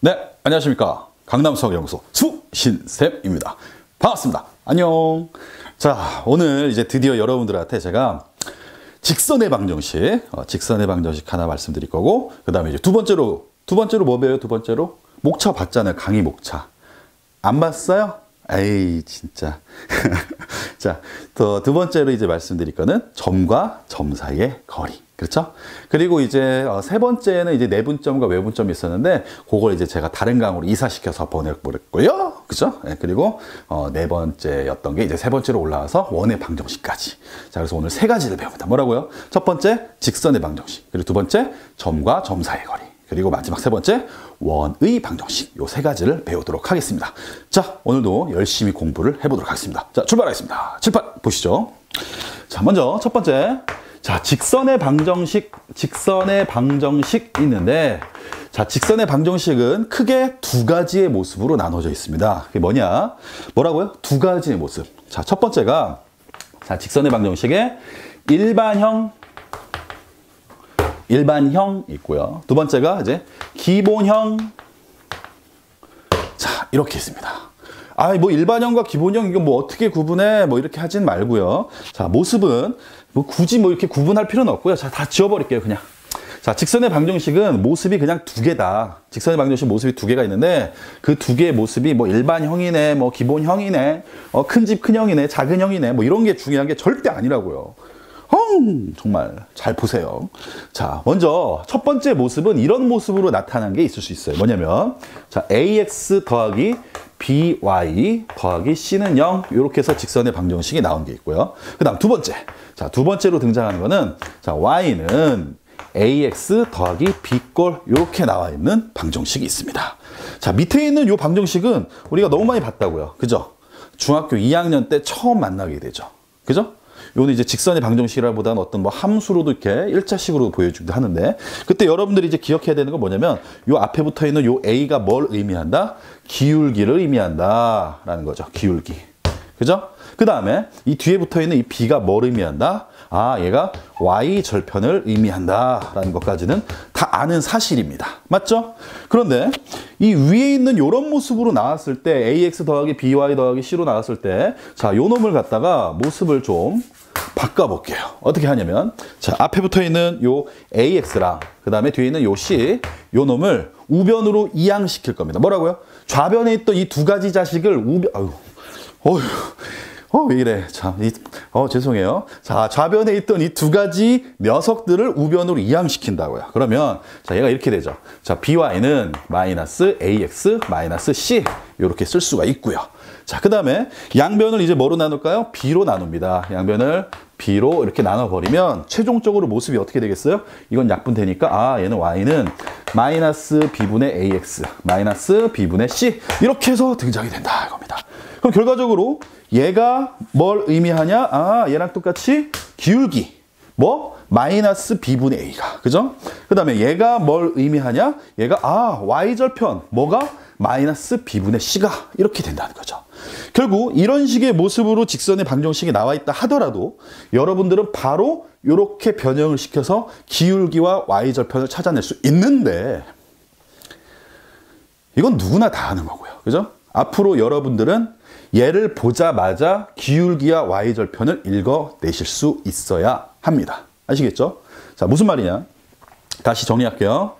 네, 안녕하십니까. 강남수학연구소 수신쌤입니다. 반갑습니다. 안녕. 자, 오늘 이제 드디어 여러분들한테 제가 직선의 방정식 하나 말씀드릴 거고, 그 다음에 이제 두 번째로 뭐 배워요? 두 번째로? 목차 봤잖아요. 강의 목차. 안 봤어요? 에이, 진짜. 자, 두 번째로 이제 말씀드릴 거는 점과 점 사이의 거리. 그렇죠? 그리고 이제 세 번째는 이제 내분점과 외분점이 있었는데, 그걸 이제 제가 다른 강으로 이사시켜서 보내버렸고요. 그죠? 네, 그리고 네 번째였던 게 이제 세 번째로 올라와서 원의 방정식까지. 자, 그래서 오늘 세 가지를 배웁니다. 뭐라고요? 첫 번째, 직선의 방정식. 그리고 두 번째, 점과 점 사이의 거리. 그리고 마지막 세 번째, 원의 방정식. 요 세 가지를 배우도록 하겠습니다. 자, 오늘도 열심히 공부를 해보도록 하겠습니다. 자, 출발하겠습니다. 칠판 보시죠. 자, 먼저 첫 번째. 자, 직선의 방정식 있는데, 자, 직선의 방정식은 크게 두 가지의 모습으로 나눠져 있습니다. 그게 뭐냐? 뭐라고요? 두 가지의 모습. 자, 첫 번째가, 자, 직선의 방정식에 일반형 있고요. 두 번째가 이제 기본형. 자, 이렇게 있습니다. 뭐 일반형과 기본형 이거 뭐 어떻게 구분해? 뭐 이렇게 하진 말고요. 자, 모습은 뭐 굳이 뭐 이렇게 구분할 필요는 없고요. 자, 다 지워버릴게요, 그냥. 자, 직선의 방정식은 모습이 그냥 두 개다. 직선의 방정식 모습이 두 개가 있는데, 그 두 개의 모습이 뭐 일반형이네, 뭐 기본형이네, 큰 집 큰형이네, 작은 형이네, 뭐 이런 게 중요한 게 절대 아니라고요. 정말 잘 보세요. 자, 먼저 첫 번째 모습은 이런 모습으로 나타난 게 있을 수 있어요. 뭐냐면, 자, ax 더하기 by 더하기 c는 0, 이렇게 해서 직선의 방정식이 나온 게 있고요. 그 다음 두 번째. 자, 두 번째로 등장하는 거는, 자, y는 ax 더하기 b꼴, 이렇게 나와 있는 방정식이 있습니다. 자, 밑에 있는 이 방정식은 우리가 너무 많이 봤다고요. 그죠? 중학교 2학년 때 처음 만나게 되죠. 그죠? 요는 이제 직선의 방정식이라보다는 어떤 뭐 함수로도 이렇게 1차식으로 보여주기도 하는데, 그때 여러분들이 이제 기억해야 되는 건 뭐냐면, 요 앞에 붙어 있는 요 A가 뭘 의미한다? 기울기를 의미한다 라는 거죠. 기울기. 그죠? 그 다음에 이 뒤에 붙어 있는 이 B가 뭘 의미한다? 얘가 Y 절편을 의미한다 라는 것까지는 다 아는 사실입니다. 맞죠? 그런데 이 위에 있는 이런 모습으로 나왔을 때, AX 더하기 BY 더하기 C로 나왔을 때, 자, 요 놈을 갖다가 모습을 좀 바꿔볼게요. 어떻게 하냐면, 자, 앞에 붙어 있는 요 AX랑 그 다음에 뒤에 있는 요 C, 요 놈을 우변으로 이양시킬 겁니다. 뭐라고요? 좌변에 있던 이 두 가지 자식을 왜 이래. 참, 죄송해요. 자, 좌변에 있던 이 두 가지 녀석들을 우변으로 이양시킨다고요. 그러면, 자, 얘가 이렇게 되죠. 자, by는 마이너스 ax 마이너스 c. 이렇게 쓸 수가 있고요. 자, 그 다음에 양변을 이제 뭐로 나눌까요? b로 나눕니다. 양변을 b로 이렇게 나눠버리면 최종적으로 모습이 어떻게 되겠어요? 이건 약분되니까, 얘는 y는 마이너스 b분의 ax 마이너스 b분의 c. 이렇게 해서 등장이 된다. 이겁니다. 그럼 결과적으로 얘가 뭘 의미하냐? 얘랑 똑같이 기울기. 마이너스 b분의 a가. 그죠? 그 다음에 얘가 뭘 의미하냐? 얘가, y절편. 뭐가? 마이너스 b분의 c가 이렇게 된다는 거죠. 결국 이런 식의 모습으로 직선의 방정식이 나와 있다 하더라도 여러분들은 바로 이렇게 변형을 시켜서 기울기와 y절편을 찾아낼 수 있는데, 이건 누구나 다 하는 거고요. 그죠? 앞으로 여러분들은 얘를 보자마자 기울기와 y절편을 읽어내실 수 있어야 합니다. 아시겠죠? 자, 무슨 말이냐? 다시 정리할게요.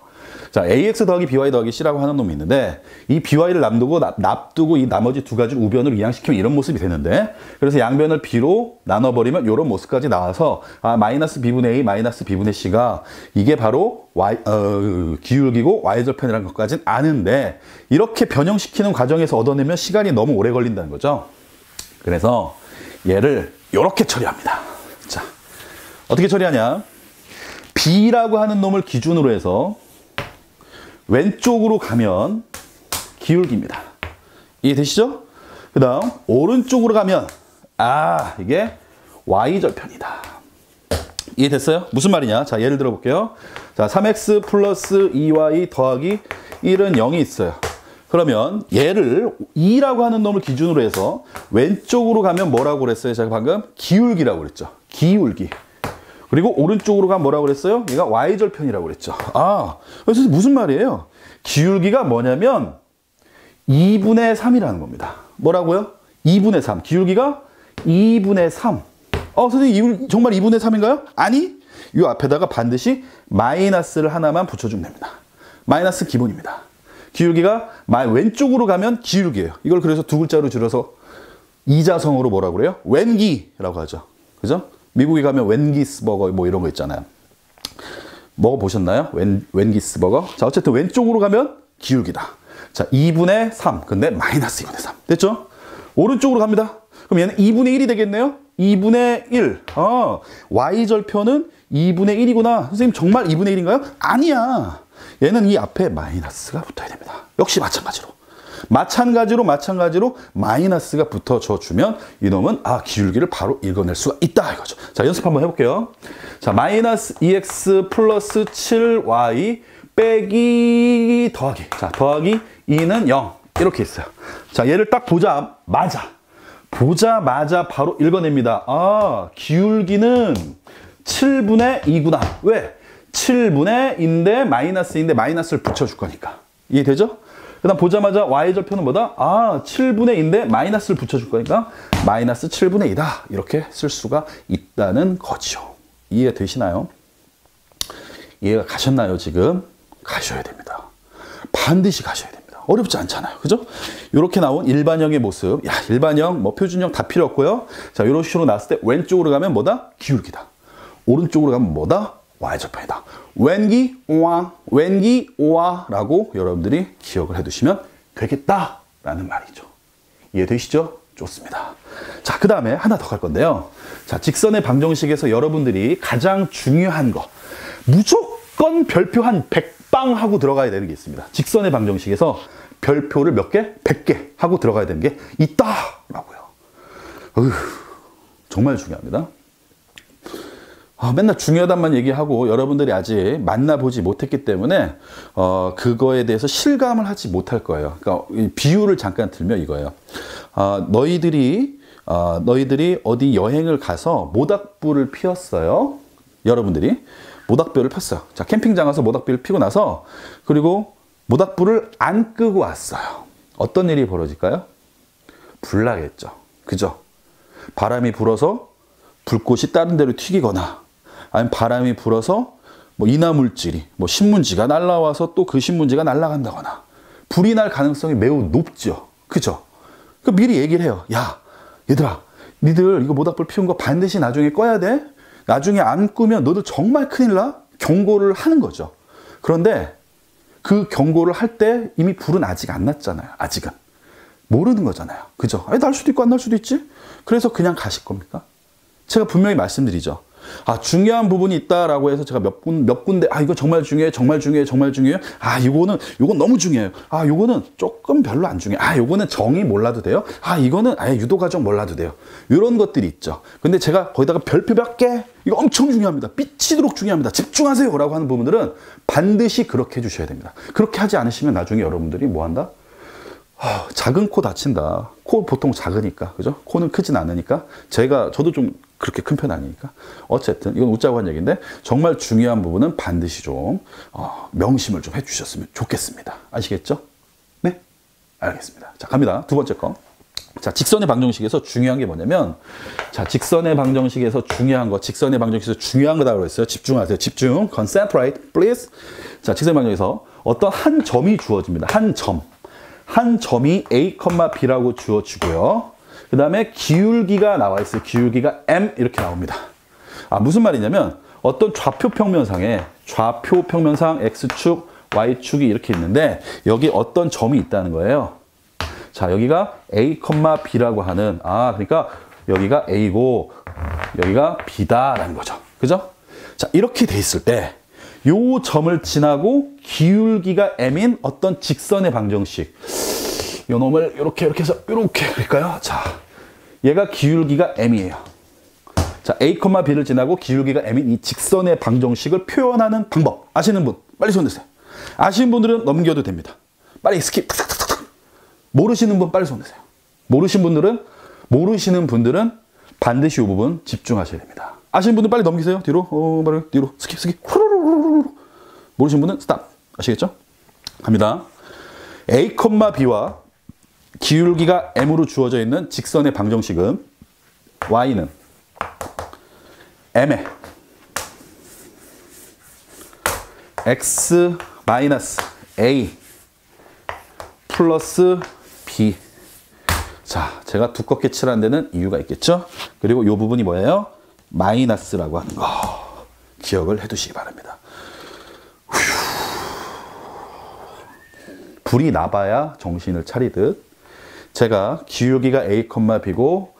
자, ax 더하기 by 더하기 c라고 하는 놈이 있는데, 이 by를 납두고 이 나머지 두 가지를 우변으로 이양시키면 이런 모습이 되는데, 그래서 양변을 b로 나눠버리면 이런 모습까지 나와서, 마이너스 b분의 a 마이너스 b분의 c가 이게 바로 기울기고 y절편이라는 것까지는 아는데, 이렇게 변형시키는 과정에서 얻어내면 시간이 너무 오래 걸린다는 거죠. 그래서 얘를 이렇게 처리합니다. 자, 어떻게 처리하냐? b라고 하는 놈을 기준으로 해서 왼쪽으로 가면 기울기입니다. 이해되시죠? 그 다음 오른쪽으로 가면 이게 y절편이다. 이해됐어요? 무슨 말이냐? 자, 예를 들어 볼게요. 자, 3x 플러스 2y 더하기 1은 0이 있어요. 그러면 얘를 2라고 하는 놈을 기준으로 해서 왼쪽으로 가면 뭐라고 그랬어요? 제가 방금 기울기라고 그랬죠. 기울기. 그리고 오른쪽으로 가면 뭐라고 그랬어요? 얘가 y절편이라고 그랬죠. 그래서 무슨 말이에요? 기울기가 뭐냐면 2분의 3이라는 겁니다. 뭐라고요? 2분의 3. 기울기가 2분의 3. 선생님 정말 2분의 3인가요? 아니, 이 앞에다가 반드시 마이너스를 하나만 붙여주면 됩니다. 마이너스 기본입니다. 기울기가 왼쪽으로 가면 기울기예요. 이걸 그래서 두 글자로 줄여서 이자성어로 뭐라고 그래요? 웬기라고 하죠. 그죠? 미국에 가면 웬기스버거 뭐 이런 거 있잖아요. 먹어보셨나요? 웬기스버거? 자, 어쨌든 왼쪽으로 가면 기울기다. 자, 2분의 3. 근데 마이너스 2분의 3. 됐죠? 오른쪽으로 갑니다. 그럼 얘는 2분의 1이 되겠네요? 2분의 1. y절표는 2분의 1이구나. 선생님 정말 2분의 1인가요? 아니야. 얘는 이 앞에 마이너스가 붙어야 됩니다. 역시 마찬가지로 마이너스가 붙어줘 주면 이놈은 기울기를 바로 읽어낼 수가 있다 이거죠. 자, 연습 한번 해볼게요. 자, 마이너스 2x 플러스 7y 빼기 더하기. 자, 더하기 2는 0. 이렇게 있어요. 자, 얘를 딱 보자마자 바로 읽어냅니다. 기울기는 7분의 2구나. 왜? 7분의 2인데 마이너스인데 마이너스를 붙여줄 거니까. 이해되죠? 그 다음 보자마자 y절표는 뭐다? 7분의 2인데 마이너스를 붙여줄 거니까 마이너스 7분의 2다. 이렇게 쓸 수가 있다는 거죠. 이해가 되시나요? 이해가 가셨나요, 지금? 가셔야 됩니다. 반드시 가셔야 됩니다. 어렵지 않잖아요. 그죠? 이렇게 나온 일반형의 모습. 일반형, 표준형 다 필요 없고요. 자, 이런 식으로 나왔을 때 왼쪽으로 가면 뭐다? 기울기다. 오른쪽으로 가면 뭐다? y절편이다. 웬기, 오와라고 여러분들이 기억을 해두시면 되겠다라는 말이죠. 이해되시죠? 좋습니다. 자, 그 다음에 하나 더 갈 건데요. 자, 직선의 방정식에서 여러분들이 가장 중요한 거, 무조건 별표 한 100방 하고 들어가야 되는 게 있습니다. 직선의 방정식에서 별표를 몇 개? 100개 하고 들어가야 되는 게 있다라고요. 정말 중요합니다. 맨날 중요하단만 얘기하고 여러분들이 아직 만나보지 못했기 때문에 그거에 대해서 실감을 하지 못할 거예요. 그러니까 비유를 잠깐 들면 이거예요. 너희들이 어디 여행을 가서 모닥불을 피웠어요. 여러분들이 모닥불을 폈어요. 자, 캠핑장 가서 모닥불을 피고 나서 그리고 모닥불을 안 끄고 왔어요. 어떤 일이 벌어질까요? 불나겠죠. 그죠? 바람이 불어서 불꽃이 다른 데로 튀기거나 아니면 바람이 불어서 이나물질이 신문지가 날라와서 또 그 신문지가 날아간다거나 불이 날 가능성이 매우 높죠. 그죠? 그 미리 얘기를 해요. 야, 얘들아, 니들 이거 모닥불 피운 거 반드시 나중에 꺼야 돼. 나중에 안 끄면 너들 정말 큰일 나. 경고를 하는 거죠. 그런데 그 경고를 할 때 이미 불은 아직 안 났잖아요. 아직은. 모르는 거잖아요. 그죠? 날 수도 있고 안 날 수도 있지. 그래서 그냥 가실 겁니까? 제가 분명히 말씀드리죠. 중요한 부분이 있다라고 해서 제가 몇 군데, 이거 정말 중요해, 정말 중요해, 정말 중요해요. 이건 너무 중요해요. 요거는 조금 별로 안 중요해. 요거는 정의 몰라도 돼요. 이거는 아예 유도 과정 몰라도 돼요. 이런 것들이 있죠. 근데 제가 거기다가 별표 몇 개, 이거 엄청 중요합니다. 삐치도록 중요합니다. 집중하세요. 라고 하는 부분들은 반드시 그렇게 해주셔야 됩니다. 그렇게 하지 않으시면 나중에 여러분들이 뭐 한다? 작은 코 다친다. 코 보통 작으니까, 그죠? 코는 크진 않으니까. 저도 좀 그렇게 큰 편 아니니까. 어쨌든, 이건 웃자고 한 얘기인데, 정말 중요한 부분은 반드시 좀, 명심을 좀 해주셨으면 좋겠습니다. 아시겠죠? 네? 알겠습니다. 자, 갑니다. 두 번째 거. 자, 직선의 방정식에서 중요한 게 뭐냐면, 자, 직선의 방정식에서 중요한 거다라고 했어요. 집중하세요. 집중. Concentrate, please. 자, 직선의 방정식에서 어떤 한 점이 주어집니다. 한 점이 A, B라고 주어지고요. 그 다음에 기울기가 나와 있어요. 기울기가 M 이렇게 나옵니다. 무슨 말이냐면 어떤 좌표 평면상 X축, Y축이 이렇게 있는데 여기 어떤 점이 있다는 거예요. 자, 여기가 A, B라고 하는 그러니까 여기가 A고 여기가 B다라는 거죠. 그죠? 자, 이렇게 돼 있을 때 요 점을 지나고 기울기가 M인 어떤 직선의 방정식. 요 놈을 이렇게 해서 이렇게 그릴까요? 자, 얘가 기울기가 M이에요. 자, A, B를 지나고 기울기가 M인 이 직선의 방정식을 표현하는 방법. 아시는 분, 빨리 손 드세요. 아시는 분들은 넘겨도 됩니다. 빨리 스킵. 탁탁탁탁. 모르시는 분 빨리 손 드세요. 모르시는 분들은 반드시 이 부분 집중하셔야 됩니다. 아시는 분들 빨리 넘기세요. 뒤로, 뒤로, 스킵. 모르시는 분은 스탑. 아시겠죠? 갑니다. A, B와 기울기가 m으로 주어져 있는 직선의 방정식은 y는 m에 x 마이너스 a 플러스 b. 자, 제가 두껍게 칠한 데는 이유가 있겠죠? 그리고 이 부분이 뭐예요? 마이너스라고 하는 거 기억을 해두시기 바랍니다. 불이 나봐야 정신을 차리듯 제가 기울기가 a, b고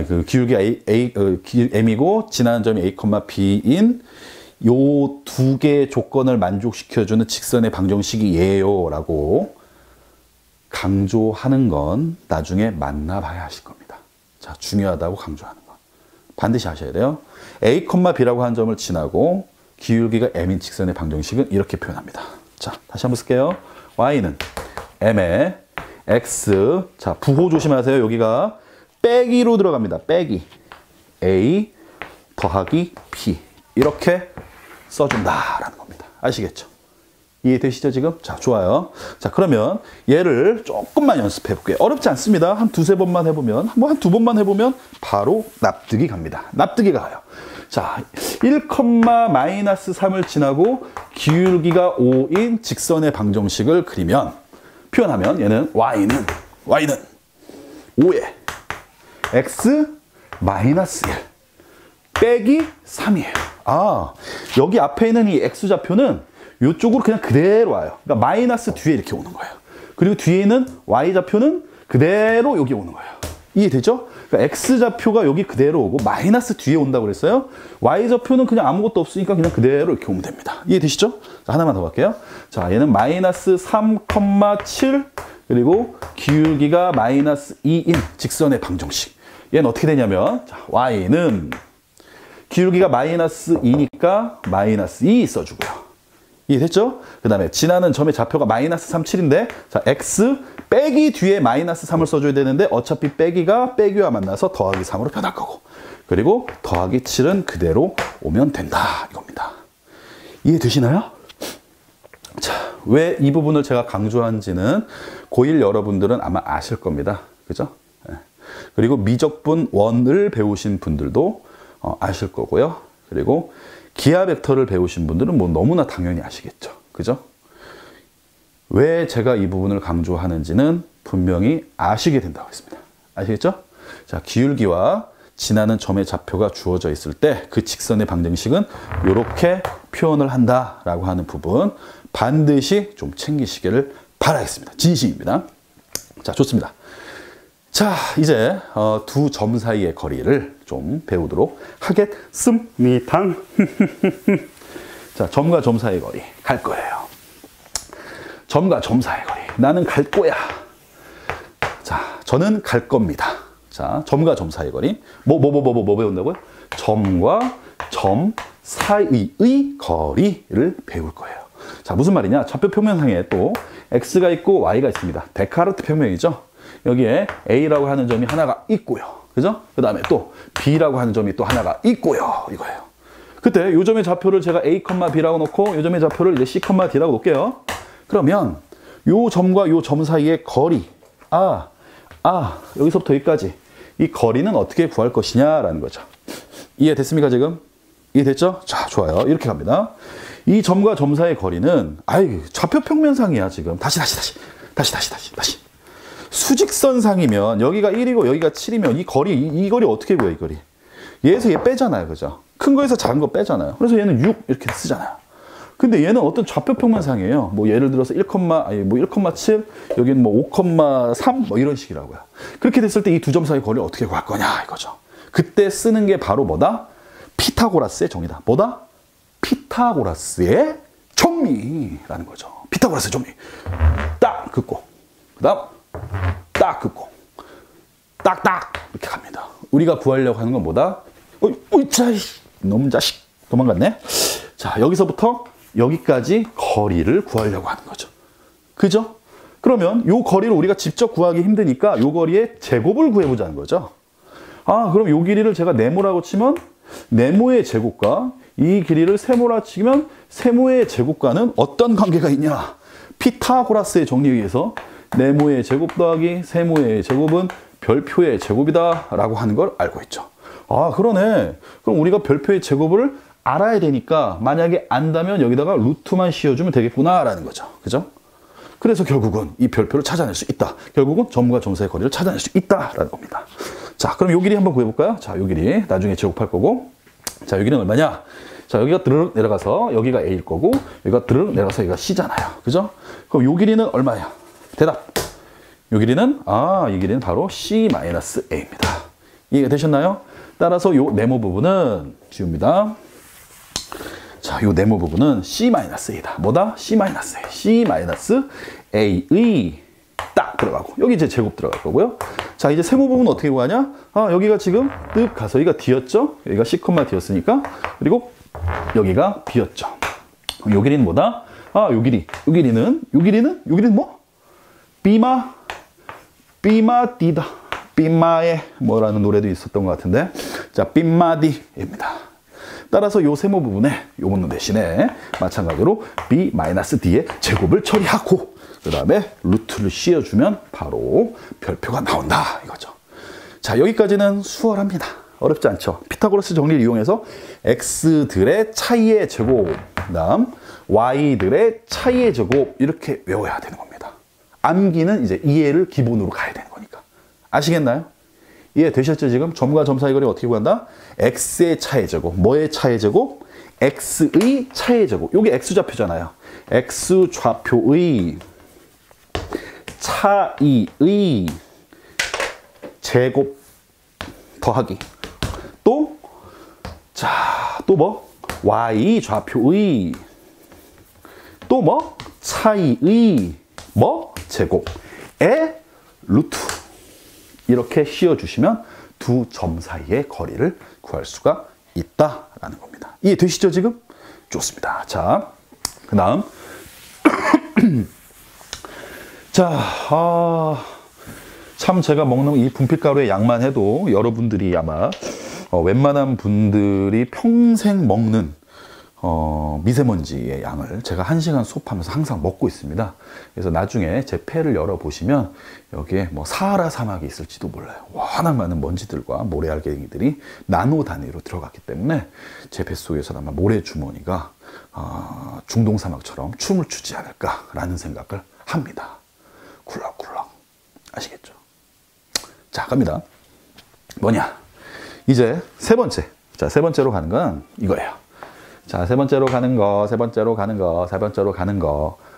그 기울기가 m이고 지나는 점이 a, b인 요 두 개의 조건을 만족시켜주는 직선의 방정식이에요 라고 강조하는 건 나중에 만나봐야 하실 겁니다. 자, 중요하다고 강조하는 건 반드시 하셔야 돼요. a, b라고 한 점을 지나고 기울기가 m인 직선의 방정식은 이렇게 표현합니다. 자, 다시 한번 쓸게요. y는 m에 x, 자, 부호 조심하세요. 여기가 빼기로 들어갑니다. 빼기 a 더하기 b 이렇게 써준다라는 겁니다. 아시겠죠? 이해되시죠 지금? 자, 좋아요. 자, 그러면 얘를 조금만 연습해 볼게요. 어렵지 않습니다. 한 두세 번만 해보면, 뭐 한 두 번만 해보면 바로 납득이 갑니다. 납득이 가요. 자, 1, 마이너스 3을 지나고 기울기가 5인 직선의 방정식을 그리면, 표현하면 얘는 y는 5에 x 마이너스 1 빼기 3이에요. 아, 여기 앞에 있는 이 x좌표는 이쪽으로 그냥 그대로 와요. 그러니까 마이너스 뒤에 이렇게 오는 거예요. 그리고 뒤에 있는 y좌표는 그대로 여기 오는 거예요. 이해되죠? 그러니까 x좌표가 여기 그대로 오고 마이너스 뒤에 온다고 그랬어요. y좌표는 그냥 아무것도 없으니까 그냥 그대로 이렇게 오면 됩니다. 이해되시죠? 자, 하나만 더 갈게요. 자, 얘는 마이너스 3,7 그리고 기울기가 마이너스 2인 직선의 방정식. 얘는 어떻게 되냐면, 자, y는 기울기가 마이너스 2니까 마이너스 2 써주고요. 이해됐죠? 그 다음에 지나는 점의 좌표가 마이너스 3, 7인데 자, x 빼기 뒤에 마이너스 3을 써줘야 되는데 어차피 빼기가 빼기와 만나서 더하기 3으로 변할 거고 그리고 더하기 7은 그대로 오면 된다 이겁니다. 이해되시나요? 자, 왜 이 부분을 제가 강조한지는 고1 여러분들은 아마 아실 겁니다. 그죠? 네. 그리고 미적분 1을 배우신 분들도 아실 거고요. 그리고 기하 벡터를 배우신 분들은 뭐 너무나 당연히 아시겠죠. 그죠? 왜 제가 이 부분을 강조하는지는 분명히 아시게 된다고 했습니다. 아시겠죠? 자, 기울기와 지나는 점의 좌표가 주어져 있을 때 그 직선의 방정식은 이렇게 표현을 한다라고 하는 부분 반드시 좀 챙기시기를 바라겠습니다. 진심입니다. 자, 좋습니다. 자, 이제 두 점 사이의 거리를 좀 배우도록 하겠습니다. 자, 점과 점 사이의 거리 갈 거예요. 점과 점 사이의 거리. 나는 갈 거야. 자, 저는 갈 겁니다. 자, 점과 점 사이의 거리. 뭐 배운다고요? 점과 점 사이의 거리를 배울 거예요. 자, 무슨 말이냐? 좌표 평면상에 또 x가 있고 y가 있습니다. 데카르트 평면이죠. 여기에 A라고 하는 점이 하나가 있고요. 그죠? 그 다음에 또 B라고 하는 점이 또 하나가 있고요. 이거예요. 그때 요 점의 좌표를 제가 A, B라고 놓고 요 점의 좌표를 이제 C, D라고 놓을게요. 그러면 요 점과 요 점 사이의 거리. 여기서부터 여기까지. 이 거리는 어떻게 구할 것이냐라는 거죠. 이해됐습니까, 지금? 이해됐죠? 자, 좋아요. 이렇게 갑니다. 이 점과 점 사이의 거리는, 좌표 평면상이야, 지금. 다시. 수직선상이면 여기가 1이고 여기가 7이면 이 거리 어떻게 구해, 이 거리? 얘에서 얘 빼잖아요. 그죠? 큰 거에서 작은 거 빼잖아요. 그래서 얘는 6 이렇게 쓰잖아요. 근데 얘는 어떤 좌표 평면상이에요. 뭐 예를 들어서 1,7, 여기는 뭐 5,3 뭐 이런 식이라고요. 그렇게 됐을 때 이 두 점 사이 거리를 어떻게 구할 거냐 이거죠. 그때 쓰는 게 바로 뭐다? 피타고라스의 정의다. 뭐다? 피타고라스의 정리라는 거죠. 피타고라스의 정리. 딱 긋고 그다음 딱 긋고 딱딱 이렇게 갑니다. 우리가 구하려고 하는 건 뭐다? 놈 자식 도망갔네. 자, 여기서부터 여기까지 거리를 구하려고 하는 거죠. 그죠? 그러면 요 거리를 우리가 직접 구하기 힘드니까 요 거리의 제곱을 구해보자는 거죠. 그럼 요 길이를 제가 네모라고 치면 네모의 제곱과 이 길이를 세모라 치면 세모의 제곱과는 어떤 관계가 있냐? 피타고라스의 정리에 의해서 네모의 제곱 더하기 세모의 제곱은 별표의 제곱이다 라고 하는 걸 알고 있죠. 아, 그러네. 그럼 우리가 별표의 제곱을 알아야 되니까 만약에 안다면 여기다가 루트만 씌워주면 되겠구나 라는 거죠. 그죠? 그래서 결국은 이 별표를 찾아낼 수 있다. 결국은 점과 점 사이의 거리를 찾아낼 수 있다라는 겁니다. 자, 그럼 요 길이 한번 구해볼까요? 자, 요 길이 나중에 제곱할 거고, 자, 여기는 얼마냐? 자, 여기가 드르륵 내려가서 여기가 A일 거고, 여기가 드르륵 내려가서 여기가 C잖아요. 그죠? 그럼 요 길이는 얼마야? 대답. 요 길이는, 이 길이는 바로 C-A입니다. 이해가 되셨나요? 따라서 요 네모 부분은 지웁니다. 자, 요 네모 부분은 C-A다. 뭐다? C-A. C-A의 딱 들어가고, 여기 이제 제곱 들어갈 거고요. 자, 이제 세모 부분은 어떻게 구하냐? 여기가 지금 뜩 가서 여기가 D였죠? 여기가 C, D였으니까. 그리고 여기가 B였죠. 요 길이는 뭐다? 요 길이는 뭐? 삐마디다. 삐마의 뭐라는 노래도 있었던 것 같은데. 자, 삐마디입니다. 따라서 요 세모 부분에 요 부분 대신에 마찬가지로 B-D의 제곱을 처리하고 그 다음에 루트를 씌워주면 바로 별표가 나온다 이거죠. 자, 여기까지는 수월합니다. 어렵지 않죠. 피타고라스 정리를 이용해서 x들의 차이의 제곱, 그 다음 y들의 차이의 제곱 이렇게 외워야 되는 겁니다. 암기는 이제 이해를 기본으로 가야 되는 거니까. 아시겠나요? 이해되셨죠? 지금 점과 점 사이 거리 어떻게 구한다? x의 차의 제곱. 뭐의 차의 제곱? x의 차의 제곱. 요게 x좌표잖아요. x좌표의 차이의 제곱 더하기. 또, 자, 또 뭐? y좌표의 또 뭐? 차이의 뭐? 제곱의 루트. 이렇게 씌워주시면 두 점 사이의 거리를 구할 수가 있다라는 겁니다. 이해되시죠, 지금? 좋습니다. 자, 그 다음. 자, 참 제가 먹는 이 분필가루의 양만 해도 여러분들이 아마 웬만한 분들이 평생 먹는 미세먼지의 양을 제가 1시간 수업하면서 항상 먹고 있습니다. 그래서 나중에 제 폐를 열어보시면 여기에 뭐 사하라 사막이 있을지도 몰라요. 워낙 많은 먼지들과 모래알갱이들이 나노 단위로 들어갔기 때문에 제 뱃속에서 아마 모래주머니가 중동 사막처럼 춤을 추지 않을까라는 생각을 합니다. 굴럭굴럭. 아시겠죠? 자, 갑니다. 뭐냐? 이제 세 번째. 자, 세 번째로 가는 건 이거예요. 자, 세 번째로 가는 거.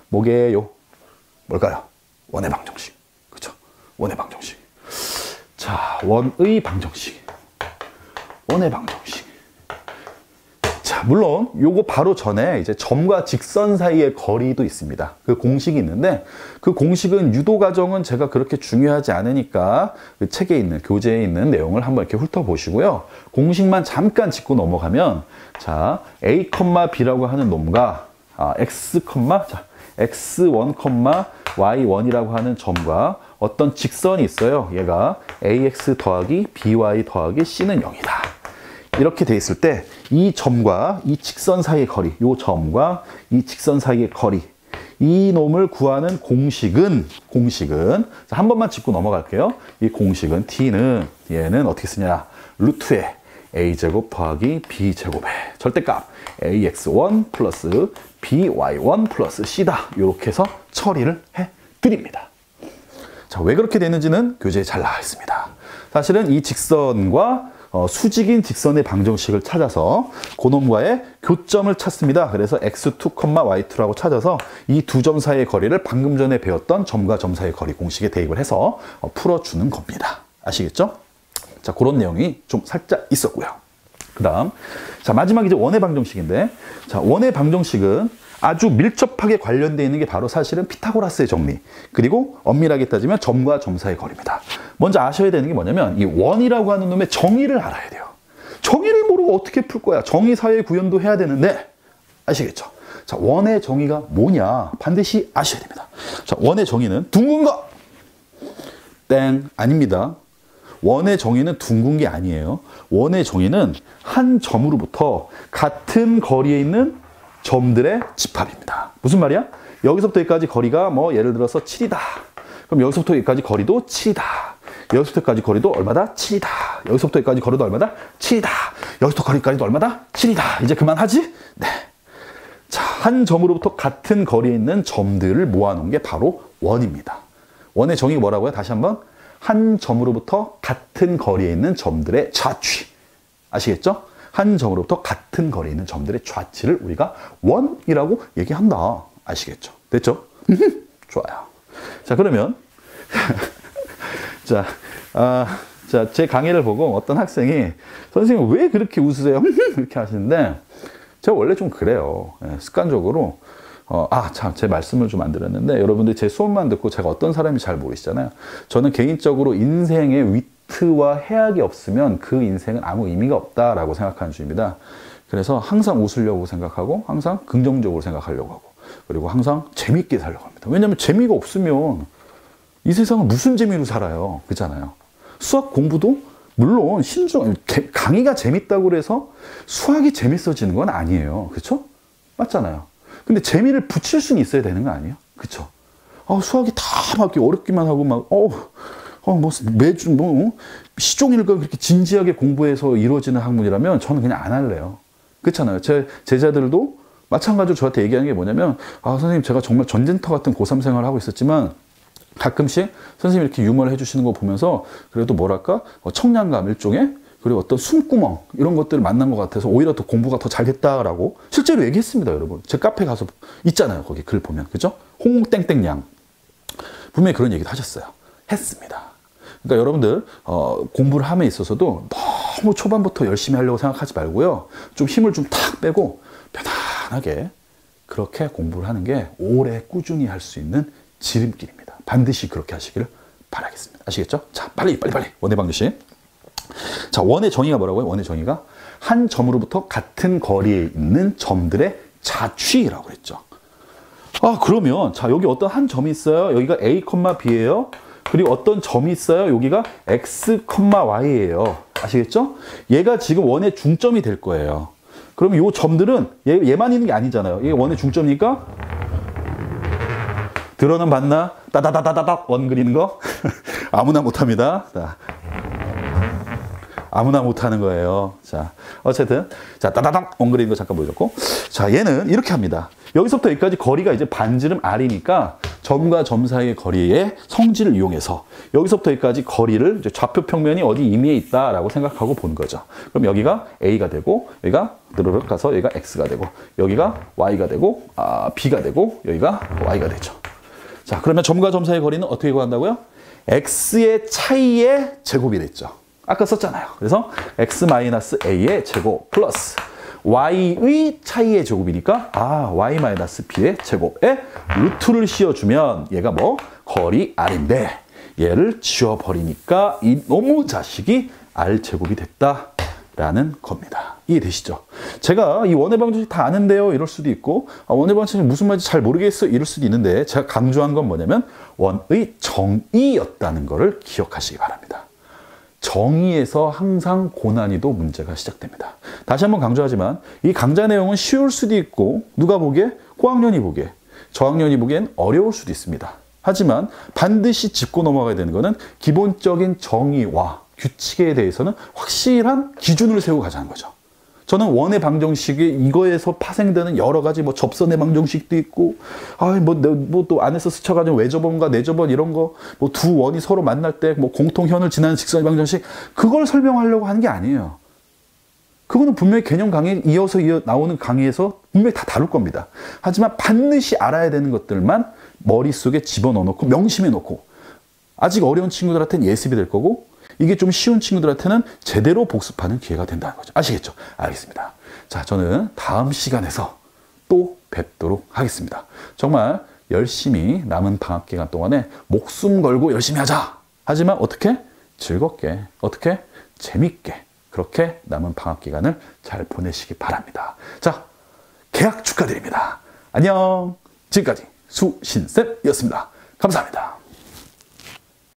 뭐게요? 뭘까요? 원의 방정식. 그쵸? 원의 방정식. 자, 원의 방정식. 자, 물론 요거 바로 전에 이제 점과 직선 사이의 거리도 있습니다. 그 공식이 있는데 그 공식은 유도 과정은 제가 그렇게 중요하지 않으니까 그 책에 있는 교재에 있는 내용을 한번 이렇게 훑어보시고요. 공식만 잠깐 짚고 넘어가면 자, A, B라고 하는 놈과 X1, Y1이라고 하는 점과 어떤 직선이 있어요. 얘가 AX 더하기 BY 더하기 C는 0이다. 이렇게 돼 있을 때 이 점과 이 직선 사이의 거리, 이 점과 이 직선 사이의 거리, 이 놈을 구하는 공식은 자, 한 번만 짚고 넘어갈게요. 이 공식은 T는 얘는 어떻게 쓰냐? 루트에 A제곱 더하기 B제곱의 절대값 AX1 플러스 BY1 플러스 C다. 이렇게 해서 처리를 해드립니다. 자, 왜 그렇게 되는지는 교재에 잘 나와 있습니다. 사실은 이 직선과 수직인 직선의 방정식을 찾아서 그놈과의 교점을 찾습니다. 그래서 x2, y2라고 찾아서 이 두 점 사이의 거리를 방금 전에 배웠던 점과 점 사이의 거리 공식에 대입을 해서 풀어주는 겁니다. 아시겠죠? 자, 그런 내용이 좀 살짝 있었고요. 그 다음, 자, 마지막 이제 원의 방정식인데, 자, 원의 방정식은 아주 밀접하게 관련되어 있는 게 바로 사실은 피타고라스의 정리, 그리고 엄밀하게 따지면 점과 점 사이의 거리입니다. 먼저 아셔야 되는 게 뭐냐면 이 원이라고 하는 놈의 정의를 알아야 돼요. 정의를 모르고 어떻게 풀 거야? 정의 사이의 구현도 해야 되는데 아시겠죠? 자, 원의 정의가 뭐냐? 반드시 아셔야 됩니다. 자, 원의 정의는 둥근 거! 땡, 아닙니다. 원의 정의는 둥근 게 아니에요. 원의 정의는 한 점으로부터 같은 거리에 있는 점들의 집합입니다. 무슨 말이야? 여기서부터 여기까지 거리가 뭐 예를 들어서 7이다. 그럼 여기서부터 여기까지 거리도 7이다. 여기서부터 여기까지 거리도 얼마다? 7이다. 여기서부터 여기까지 거리도 얼마다? 7이다. 여기서부터 거리까지도 얼마다? 7이다. 이제 그만하지? 네. 자, 한 점으로부터 같은 거리에 있는 점들을 모아놓은 게 바로 원입니다. 원의 정의가 뭐라고요? 다시 한번. 한 점으로부터 같은 거리에 있는 점들의 좌취. 아시겠죠? 한 점으로부터 같은 거리에 있는 점들의 좌치를 우리가 원이라고 얘기한다. 아시겠죠? 됐죠? 좋아요. 자, 그러면 자, 제 강의를 보고 어떤 학생이 선생님 왜 그렇게 웃으세요? 이렇게 하시는데 제가 원래 좀 그래요. 습관적으로 참, 제 말씀을 좀 안 드렸는데 여러분들 제 수업만 듣고 제가 어떤 사람인지 잘 모르시잖아요. 저는 개인적으로 인생에 위트와 해악이 없으면 그 인생은 아무 의미가 없다라고 생각하는 주입니다. 그래서 항상 웃으려고 생각하고 항상 긍정적으로 생각하려고 하고 그리고 항상 재밌게 살려고 합니다. 왜냐하면 재미가 없으면 이 세상은 무슨 재미로 살아요. 그렇잖아요. 수학 공부도 물론 강의가 재밌다고 해서 수학이 재밌어지는 건 아니에요. 그렇죠? 맞잖아요. 근데 재미를 붙일 수는 있어야 되는 거 아니에요? 그쵸? 수학이 다 막 어렵기만 하고 매주 시종일관 그렇게 진지하게 공부해서 이루어지는 학문이라면 저는 그냥 안 할래요. 그렇잖아요. 제 제자들도 마찬가지로 저한테 얘기하는 게 뭐냐면, 선생님 제가 정말 전쟁터 같은 고3 생활을 하고 있었지만 가끔씩 선생님이 이렇게 유머를 해주시는 거 보면서 그래도 뭐랄까, 청량감 일종의 그리고 어떤 숨구멍 이런 것들을 만난 것 같아서 오히려 더 공부가 더 잘 됐다라고 실제로 얘기했습니다. 여러분 제 카페 가서 있잖아요. 거기 글 보면 그죠? 홍땡땡양 분명히 그런 얘기도 하셨어요. 했습니다. 그러니까 여러분들 공부를 함에 있어서도 너무 초반부터 열심히 하려고 생각하지 말고요. 좀 힘을 좀 탁 빼고 편안하게 그렇게 공부를 하는 게 오래 꾸준히 할 수 있는 지름길입니다. 반드시 그렇게 하시기를 바라겠습니다. 아시겠죠? 자, 빨리 원의 방정식. 자, 원의 정의가 뭐라고요? 원의 정의가 한 점으로부터 같은 거리에 있는 점들의 좌취라고 그랬죠. 그러면 자, 여기 어떤 한 점이 있어요. 여기가 A, B예요. 그리고 어떤 점이 있어요. 여기가 X, Y예요. 아시겠죠? 얘가 지금 원의 중점이 될 거예요. 그럼 이 점들은 얘만 있는 게 아니잖아요. 이게 원의 중점이니까 들어는 봤나? 따다다다다닥 원 그리는 거 아무나 못합니다. 아무나 못하는 거예요. 자, 어쨌든 자 따다닥 원 그리는 거 잠깐 보여줬고, 자 얘는 이렇게 합니다. 여기서부터 여기까지 거리가 이제 반지름 R이니까 점과 점 사이의 거리의 성질을 이용해서 여기서부터 여기까지 거리를 이제 좌표 평면이 어디 임의에 있다라고 생각하고 보는 거죠. 그럼 여기가 A가 되고 여기가 드르륵 가서 여기가 X가 되고 여기가 Y가 되고 B가 되고 여기가 Y가 되죠. 자, 그러면 점과 점 사이의 거리는 어떻게 구한다고요? X의 차이의 제곱이 됐죠. 아까 썼잖아요. 그래서 X-A의 제곱 플러스 Y의 차이의 제곱이니까 Y-B의 제곱에 루트를 씌워주면 얘가 뭐? 거리 R인데 얘를 지워버리니까 이 놈의 자식이 R제곱이 됐다라는 겁니다. 이해되시죠? 제가 이 원의 방정식 다 아는데요 이럴 수도 있고, 원의 방정식 무슨 말인지 잘 모르겠어 이럴 수도 있는데, 제가 강조한 건 뭐냐면 원의 정의였다는 것을 기억하시기 바랍니다. 정의에서 항상 고난이도 문제가 시작됩니다. 다시 한번 강조하지만 이 강좌 내용은 쉬울 수도 있고 누가 보기에 고학년이 보기에 저학년이 보기엔 어려울 수도 있습니다. 하지만 반드시 짚고 넘어가야 되는 것은 기본적인 정의와 규칙에 대해서는 확실한 기준을 세우고 가자는 거죠. 저는 원의 방정식이 이거에서 파생되는 여러 가지 뭐 접선의 방정식도 있고, 또 안에서 스쳐가는 외접원과 내접원 이런 거, 뭐 두 원이 서로 만날 때 뭐 공통현을 지나는 직선의 방정식, 그걸 설명하려고 하는 게 아니에요. 그거는 분명히 개념 강의 이어서 나오는 강의에서 분명히 다 다룰 겁니다. 하지만 반드시 알아야 되는 것들만 머릿속에 집어넣어 놓고 명심해 놓고, 아직 어려운 친구들한테는 예습이 될 거고, 이게 좀 쉬운 친구들한테는 제대로 복습하는 기회가 된다는 거죠. 아시겠죠? 알겠습니다. 자, 저는 다음 시간에서 또 뵙도록 하겠습니다. 정말 열심히 남은 방학 기간 동안에 목숨 걸고 열심히 하자. 하지만 어떻게? 즐겁게, 어떻게? 재밌게 그렇게 남은 방학 기간을 잘 보내시기 바랍니다. 자, 개학 축하드립니다. 안녕. 지금까지 수신쌤이었습니다. 감사합니다.